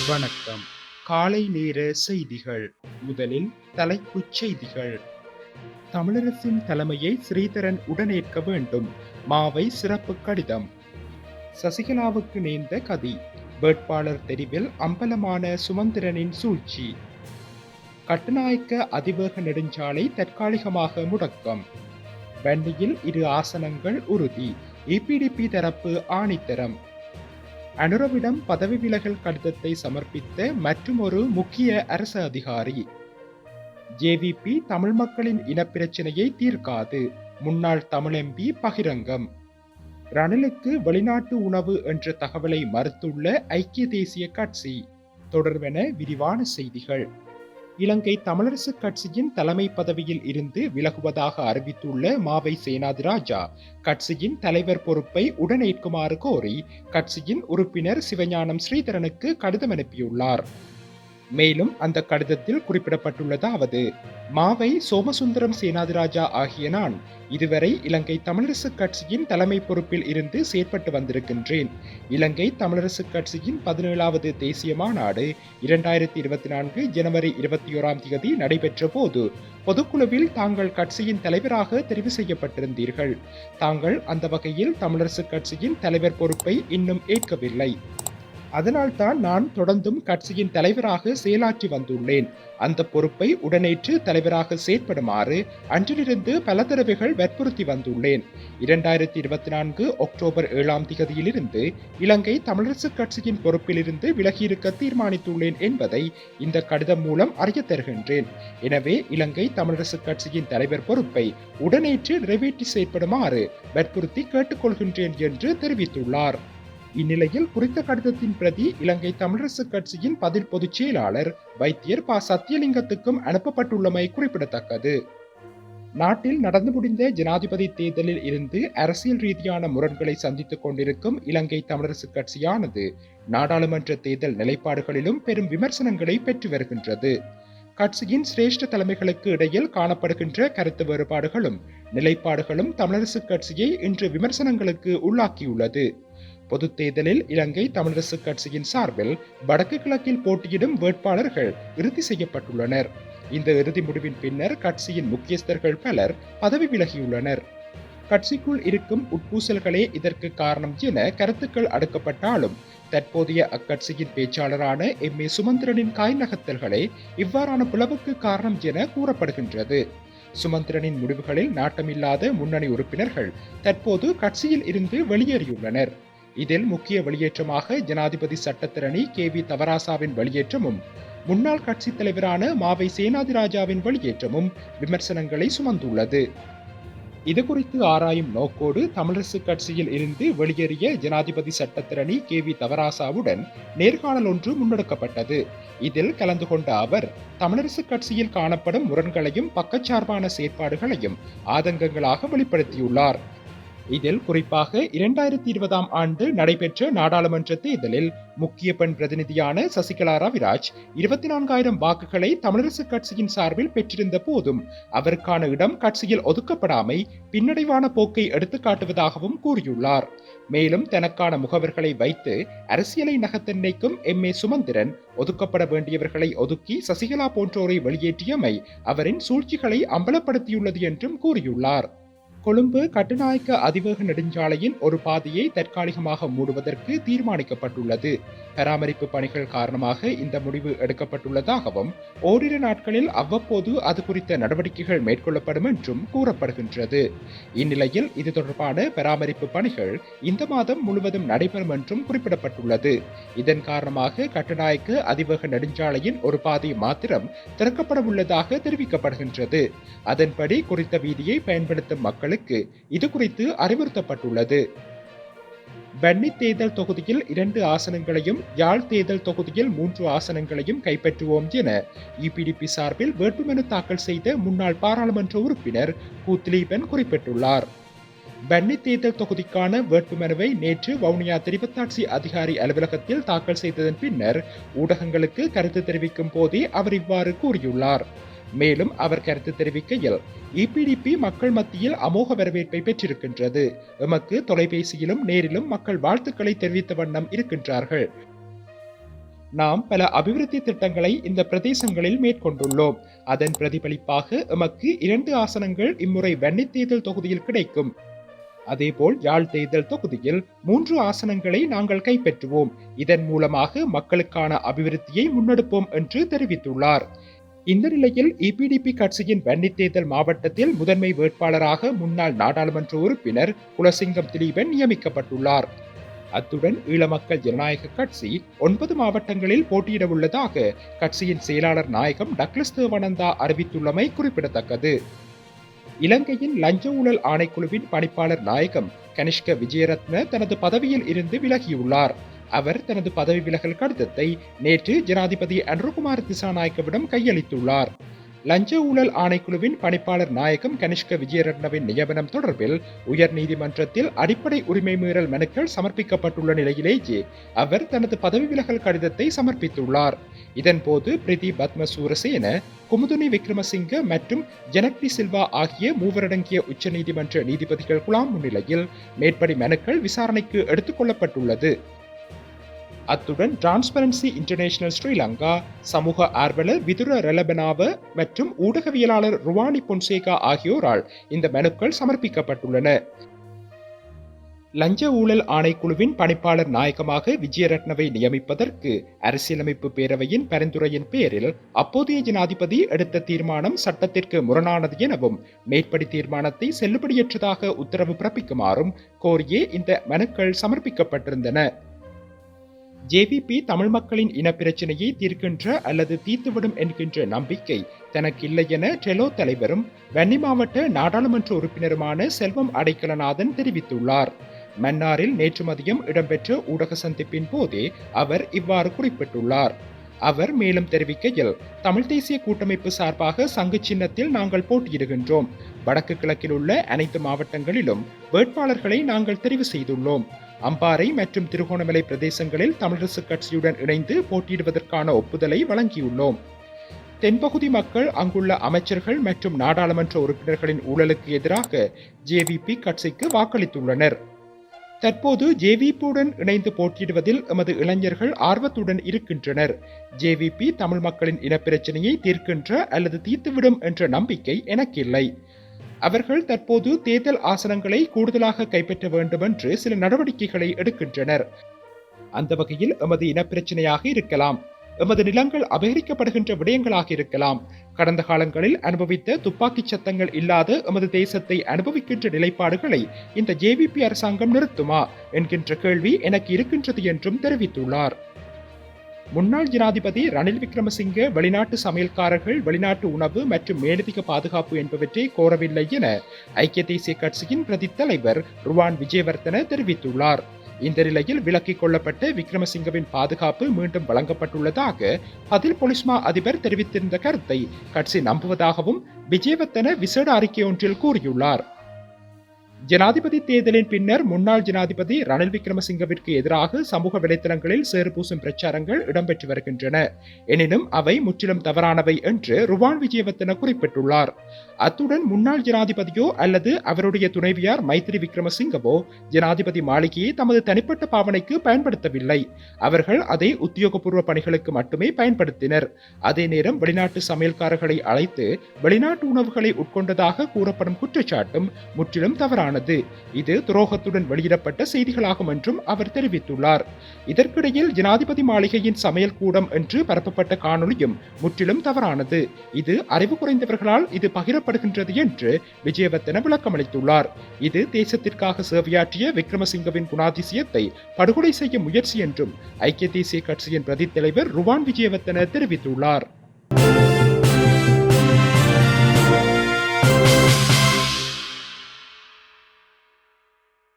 வணக்கம். காலை நேர செய்திகள். முதலில் தலைப்புச் செய்திகள். தமிழரசின் தலைமையை ஸ்ரீதரன் உடனேற்க வேண்டும். மாவை சிறப்பு கடிதம். சசிகலாவுக்கு நேர்ந்த கதி. வேட்பாளர் தெரிவில் அம்பலமான சுமந்திரனின் சூழ்ச்சி. கட்டுநாயக்க அதிவேக நெடுஞ்சாலை தற்காலிகமாக முடக்கம். வன்னியில் 2 ஆசனங்கள் உறுதி. EPDP தரப்பு ஆணித்தரம். அனுரவிடம் பதவி விலகல் கடிதத்தை சமர்ப்பித்த மற்றுமொரு முக்கிய அரசு அதிகாரி. JVP தமிழ் மக்களின் இனப்பிரச்சினையை தீர்க்காது. முன்னாள் தமிழ் MP பகிரங்கம். ரணிலுக்கு வெளிநாட்டு உணவு என்ற தகவலை மறுத்துள்ள ஐக்கிய தேசிய கட்சி. தொடர்வென விரிவான செய்திகள். இலங்கை தமிழரசுக் கட்சியின் தலைமை பதவியில் இருந்து விலகுவதாக அறிவித்துள்ள மாவை சேனாதிராஜா கட்சியின் தலைவர் பொறுப்பை உடனேற்குமாறு கோரி கட்சியின் உறுப்பினர் சிவஞானம் ஸ்ரீதரனுக்கு கடிதம் அனுப்பியுள்ளார். மேலும் அந்த கடிதத்தில் குறிப்பிடப்பட்டுள்ளதாவது: மாவை சோமசுந்தரம் சேனாதிராஜா ஆகிய நான் இதுவரை இலங்கை தமிழரசுக் கட்சியின் தலைமை பொறுப்பில் இருந்து செயற்பட்டு வந்திருக்கின்றேன். இலங்கை தமிழரசுக் கட்சியின் 17வது தேசிய மாநாடு 2024 ஜனவரி 21 நடைபெற்ற போது பொதுக்குழுவில் தாங்கள் கட்சியின் தலைவராக தெரிவு செய்யப்பட்டிருந்தீர்கள். தாங்கள் அந்த வகையில் தமிழரசுக் கட்சியின் தலைவர் பொறுப்பை இன்னும் ஏற்கவில்லை. அதனால்தான் நான் தொடர்ந்தும் கட்சியின் தலைவராக செயலாற்றி வந்துள்ளேன். அந்த பொறுப்பை உடனேற்று தலைவராக செயற்படுமாறு அன்றிலிருந்து பல தடவைகள் வற்புறுத்தி வந்துள்ளேன். 2024 அக்டோபர் 7 இலங்கை தமிழரசுக் கட்சியின் பொறுப்பிலிருந்து விலகியிருக்க தீர்மானித்துள்ளேன் என்பதை இந்த கடிதம் மூலம் அறிய தருகின்றேன். எனவே இலங்கை தமிழரசுக் கட்சியின் தலைவர் பொறுப்பை உடனேற்று நிறைவேற்றி செயற்படுமாறு வற்புறுத்தி கேட்டுக்கொள்கின்றேன் என்று தெரிவித்துள்ளார். இந்நிலையில் குறித்த கடிதத்தின் பிரதி இலங்கை தமிழரசுக் கட்சியின் பதில் பொதுச் செயலாளர் வைத்தியர் ப. சத்தியலிங்கத்துக்கும் அனுப்பப்பட்டுள்ளமை குறிப்பிடத்தக்கது. நாட்டில் நடந்து முடிந்த ஜனாதிபதி தேர்தலில் இருந்து அரசியல் ரீதியான முரண்களை சந்தித்துக் கொண்டிருக்கும் இலங்கை தமிழரசுக் கட்சியானது நாடாளுமன்ற தேர்தல் நிலைப்பாடுகளிலும் பெரும் விமர்சனங்களை பெற்று வருகின்றது. கட்சியின் சிரேஷ்ட தலைமைகளுக்கு இடையில் காணப்படுகின்ற கருத்து வேறுபாடுகளும் நிலைப்பாடுகளும் தமிழரசுக் கட்சியை இன்று விமர்சனங்களுக்கு உள்ளாக்கியுள்ளது. பொதுத் தேர்தலில் இலங்கை தமிழரசுக் கட்சியின் சார்பில் வடக்கு கிழக்கில் போட்டியிடும் வேட்பாளர்கள் இறுதி செய்யப்பட்டுள்ளனர். இந்த இறுதி முடிவின் பின்னர் கட்சியின் முக்கியஸ்தர்கள் பலர் பதவி விலகியுள்ளனர். கட்சிக்குள் இருக்கும் உட்பூசல்களே இதற்கு காரணம் என கருத்துக்கள் அடுக்கப்பட்டாலும் தற்போதைய அக்கட்சியின் பேச்சாளரான MA சுமந்திரனின் காய் நகர்த்தல்களே இவ்வாறான பிளவுக்கு காரணம் என கூறப்படுகின்றது. சுமந்திரனின் முடிவுகளில் நாட்டமில்லாத முன்னணி உறுப்பினர்கள் தற்போது கட்சியில் இருந்து வெளியேறியுள்ளனர். இதில் முக்கிய வெளியேற்றமாக ஜனாதிபதி சட்டத்திரணி KV தவராசாவின் வெளியேற்றமும் முன்னாள் கட்சித் தலைவரான மாவை சேனாதிராஜாவின் வெளியேற்றமும் விமர்சனங்களை சுமந்துள்ளது. இதுகுறித்து ஆராயும் நோக்கோடு தமிழரசுக் கட்சியில் இருந்து வெளியேறிய ஜனாதிபதி சட்டத்திரணி KV தவராசாவுடன் நேர்காணல் ஒன்று முன்னெடுக்கப்பட்டது. இதில் கலந்து கொண்ட அவர் தமிழரசுக் கட்சியில் காணப்படும் முரண்களையும் பக்கச்சார்பான செயற்பாடுகளையும் ஆதங்கங்களாக வெளிப்படுத்தியுள்ளார். இதில் குறிப்பாக 2020 ஆண்டு நடைபெற்ற நாடாளுமன்ற தேர்தலில் முக்கிய பெண் பிரதிநிதியான சசிகலா ரவிராஜ் 24,000 வாக்குகளை தமிழரசுக் கட்சியின் சார்பில் பெற்றிருந்த போதும் அவருக்கான இடம் கட்சியில் ஒதுக்கப்படாமை பின்னடைவான போக்கை எடுத்துக்காட்டுவதாகவும் கூறியுள்ளார். மேலும் தனக்கான முகவர்களை வைத்து அரசியலை நகர்த்த நினைக்கும் MA சுமந்திரன் ஒதுக்கப்பட வேண்டியவர்களை ஒதுக்கி சசிகலா போன்றோரை வெளியேற்றியமை அவரின் சூழ்ச்சிகளை அம்பலப்படுத்தியுள்ளது என்றும் கூறியுள்ளார். கொழும்பு கட்டுநாயக்க அதிவேக நெடுஞ்சாலையின் ஒரு பாதையை தற்காலிகமாக மூடுவதற்கு தீர்மானிக்கப்பட்டுள்ளது. பராமரிப்பு பணிகள் காரணமாக இந்த முடிவு எடுக்கப்பட்டுள்ளதாகவும் ஓரிரு நாட்களில் அவ்வப்போது அது குறித்த நடவடிக்கைகள் மேற்கொள்ளப்படும் என்றும் கூறப்படுகின்றது. இந்நிலையில் இது தொடர்பான பராமரிப்பு பணிகள் இந்த மாதம் முழுவதும் நடைபெறும் என்றும் குறிப்பிடப்பட்டுள்ளது. இதன் காரணமாக கட்டுநாயக்க அதிவேக நெடுஞ்சாலையின் ஒரு பாதை மாத்திரம் திறக்கப்பட உள்ளதாக தெரிவிக்கப்படுகின்றது. அதன்படி குறித்த வீதியை பயன்படுத்தும் மக்களுக்கு இது குறித்து அறிவுறுத்தப்பட்டுள்ளது. வன்னி தேர்தல் தொகுதியில் 2 ஆசனங்களையும் யாழ் தேர்தல் தொகுதியில் 3 ஆசனங்களையும் கைப்பற்றுவோம் என EPDP சார்பில் வேட்புமனு தாக்கல் செய்த முன்னாள் பாராளுமன்ற உறுப்பினர் கூத்லீபன் குறிப்பிட்டுள்ளார். வன்னி தேர்தல் தொகுதிக்கான வேட்புமனுவை நேற்று வவுனியா தெரிவத்தாட்சி அதிகாரி அலுவலகத்தில் தாக்கல் செய்ததன் பின்னர் ஊடகங்களுக்கு கருத்து தெரிவிக்கும் போதே அவர் இவ்வாறு கூறியுள்ளார். மேலும் அவர் கருத்து தெரிவிக்கையில், EPDP மக்கள் மத்தியில் அமோக வரவேற்பை பெற்றிருக்கின்றது. எமக்கு தொலைபேசியிலும் நேரிலும் மக்கள் வாழ்த்துக்களை தெரிவித்த வண்ணம் இருக்கின்றார்கள். நாம் பல அபிவிருத்தி திட்டங்களை இந்த பிரதேசங்களில் மேற்கொண்டுள்ளோம். அதன் பிரதிபலிப்பாக எமக்கு 2 ஆசனங்கள் இம்முறை வன்னி தேர்தல் தொகுதியில் கிடைக்கும். அதேபோல் யாழ் தேர்தல் தொகுதியில் 3 ஆசனங்களை நாங்கள் கைப்பற்றுவோம். இதன் மூலமாக மக்களுக்கான அபிவிருத்தியை முன்னெடுப்போம் என்று தெரிவித்துள்ளார். இந்த நிலையில் இபிடிபி கட்சியின் வன்னி தேர்தல் மாவட்டத்தில் முதன்மை வேட்பாளராக முன்னாள் நாடாளுமன்ற உறுப்பினர் குலசிங்கம் திலீபன் நியமிக்கப்பட்டுள்ளார். அத்துடன் ஈழ மக்கள் ஜனநாயக கட்சி 9 மாவட்டங்களில் போட்டியிட உள்ளதாக கட்சியின் செயலாளர் நாயகம் டக்ளஸ் தேவானந்தா அறிவித்துள்ளமை குறிப்பிடத்தக்கது. இலங்கையின் லஞ்ச ஊழல் ஆணைக்குழுவின் பணிப்பாளர் நாயகம் கனிஷ்க விஜயரத்ன தனது பதவியில் இருந்து விலகியுள்ளார். அவர் தனது பதவி விலகல் கடிதத்தை நேற்று ஜனாதிபதி அன்ருகுமார் திசாநாயக்கவிடம் கையளித்துள்ளார். லஞ்ச ஊழல் ஆணைக்குழுவின் பணிப்பாளர் நாயகம் கனிஷ்க விஜயரத்னவின் நியமனம் தொடர்பில் உயர் நீதிமன்றத்தில் அடிப்படை உரிமை மீறல் மனுக்கள் சமர்ப்பிக்கப்பட்டுள்ள நிலையிலேயே அவர் தனது பதவி விலகல் கடிதத்தை சமர்ப்பித்துள்ளார். இதன்போது பிரிதி பத்மசூரசேன, குமுதுனி விக்ரமசிங்க மற்றும் ஜனக்டி சில்வா ஆகிய மூவரடங்கிய உச்சநீதிமன்ற நீதிபதிகள் குழாம் முன்னிலையில் மேற்படி மனுக்கள் விசாரணைக்கு எடுத்துக் கொள்ளப்பட்டுள்ளது. அத்துடன் டிரான்ஸ்பரன்சி இன்டர்நேஷனல் ஸ்ரீலங்கா, சமூக ஆர்வலர் விதுர ரெலபனாவ மற்றும் ஊடகவியலாளர் ருவானி பொன்சேகா ஆகியோரால் இந்த மனுக்கள் சமர்ப்பிக்கப்பட்டுள்ளன. லஞ்ச ஊழல் ஆணைக்குழுவின் பணிப்பாளர் நாயகமாக விஜயரத்னவை நியமிப்பதற்கு அரசியலமைப்பு பேரவையின் பரிந்துரையின் பேரில் அப்போதைய ஜனாதிபதி எடுத்த தீர்மானம் சட்டத்திற்கு முரணானது எனவும் மேற்படி தீர்மானத்தை செல்லுபடியற்றதாக உத்தரவு பிறப்பிக்குமாறும் கோரியே இந்த மனுக்கள் சமர்ப்பிக்கப்பட்டிருந்தன. ஜேவிபி தமிழ் மக்களின் இனப்பிரச்சனையை தீர்க்கின்ற அல்லது தீர்த்துவிடும் என்கின்ற நம்பிக்கை தனக்கில்லை என டெலோ தலைவரும் வன்னி மாவட்ட நாடாளுமன்ற உறுப்பினருமான செல்வம் அடைக்கலநாதன் தெரிவித்துள்ளார். மன்னாரில் நேற்று மதியம் இடம்பெற்ற ஊடக சந்திப்பின் போதே அவர் இவ்வாறு குறிப்பிட்டுள்ளார். அவர் மேலும் தெரிவிக்கையில், தமிழ் தேசிய கூட்டமைப்பு சார்பாக சங்கு சின்னத்தில் நாங்கள் போட்டியிடுகின்றோம். வடக்கு கிழக்கில் உள்ள அனைத்து மாவட்டங்களிலும் வேட்பாளர்களை நாங்கள் தெரிவு செய்துள்ளோம். அம்பாறை மற்றும் திருகோணமலை பிரதேசங்களில் தமிழரசு கட்சியுடன் இணைந்து போட்டியிடுவதற்கான ஒப்புதலை வழங்கியுள்ளோம். தென்பகுதி மக்கள் அங்குள்ள அமைச்சர்கள் மற்றும் நாடாளுமன்ற உறுப்பினர்களின் ஊழலுக்கு எதிராக ஜேவிபி கட்சிக்கு வாக்களித்துள்ளனர். தற்போது ஜேவிபியுடன் இணைந்து போட்டியிடுவதில் எமது இளைஞர்கள் ஆர்வத்துடன் இருக்கின்றனர். ஜேவிபி தமிழ் மக்களின் இனப்பிரச்சனையை தீர்க்கின்ற அல்லது தீர்த்துவிடும் என்ற நம்பிக்கை எனக்கில்லை. அவர்கள் தற்போது தேர்தல் ஆசனங்களை கூடுதலாக கைப்பற்ற வேண்டும் என்று சில நடவடிக்கைகளை எடுக்கின்றனர். அந்த வகையில் எமது இனப்பிரச்சனையாக இருக்கலாம், எமது நிலங்கள் அபகரிக்கப்படுகின்ற விடயங்களாக இருக்கலாம். கடந்த காலங்களில் அனுபவித்த துப்பாக்கி சத்தங்கள் இல்லாத எமது தேசத்தை அனுபவிக்கின்ற நிலைப்பாடுகளை இந்த ஜேவிபி அரசாங்கம் நிறுத்துமா என்கின்ற கேள்வி எனக்கு இருக்கின்றது என்றும் தெரிவித்துள்ளார். முன்னாள் ஜனாதிபதி ரணில் விக்ரமசிங்கே வெளிநாட்டு சமையல்காரர்கள் வெளிநாட்டு உணவு மற்றும் மேலதிக பாதுகாப்பு என்பவற்றை கோரவில்லை என ஐக்கிய தேசிய கட்சியின் பிரதி தலைவர் ருவான் விஜயவர்தன தெரிவித்துள்ளார். இந்த நிலையில் விலக்கிக் கொள்ளப்பட்ட விக்ரமசிங்கவின் பாதுகாப்பு மீண்டும் வழங்கப்பட்டுள்ளதாக பதில் பொலிஸ்மா அதிபர் தெரிவித்திருந்த கருத்தை கட்சி நம்புவதாகவும் விஜயவர்தன விசேட அறிக்கை ஒன்றில் கூறியுள்ளார். ஜனாதிபதி தேர்தலின் பின்னர் முன்னாள் ஜனாதிபதி ரணில் விக்ரமசிங்கவிற்கு எதிராக சமூக வலைதளங்களில் சேறு பூசும் பிரச்சாரங்கள் இடம்பெற்று வருகின்றன. எனினும் அவை முற்றிலும் தவறானவை என்று ருவான் விஜயவர்தன குறிப்பிட்டுள்ளார். அத்துடன் முன்னாள் ஜனாதிபதியோ அல்லது அவருடைய துணைவியார் மைத்ரி விக்ரமசிங்கவோ ஜனாதிபதி மாளிகையை தமது தனிப்பட்ட பாவனைக்கு பயன்படுத்தவில்லை. அவர்கள் அதை உத்தியோகபூர்வ பணிகளுக்கு மட்டுமே பயன்படுத்தினர். அதே நேரம் வெளிநாட்டு சமையல்காரர்களை அழைத்து வெளிநாட்டு உணவுகளை உட்கொண்டதாக கூறப்படும் குற்றச்சாட்டும் முற்றிலும் தவறானது. இது துரோகத்துடன் வெளியிடப்பட்ட செய்திகளாகும் என்றும் அவர் தெரிவித்துள்ளார். இதற்கிடையில் ஜனாதிபதி மாளிகையின் சமையல் கூடம் என்று பரப்பப்பட்ட காணொலியும் முற்றிலும் தவறானது. இது அறிவு குறைந்தவர்களால் இது பகிரப்படுகின்றது என்று விஜயவர்தன விளக்கமளித்துள்ளார். இது தேசத்திற்காக சேவையாற்றிய விக்ரமசிங்கவின் குணாதிசயத்தை படுகொலை செய்ய முயற்சி என்றும் ஐக்கிய தேசிய கட்சியின் பிரதி தலைவர் ருவான் விஜயவர்தன தெரிவித்துள்ளார்.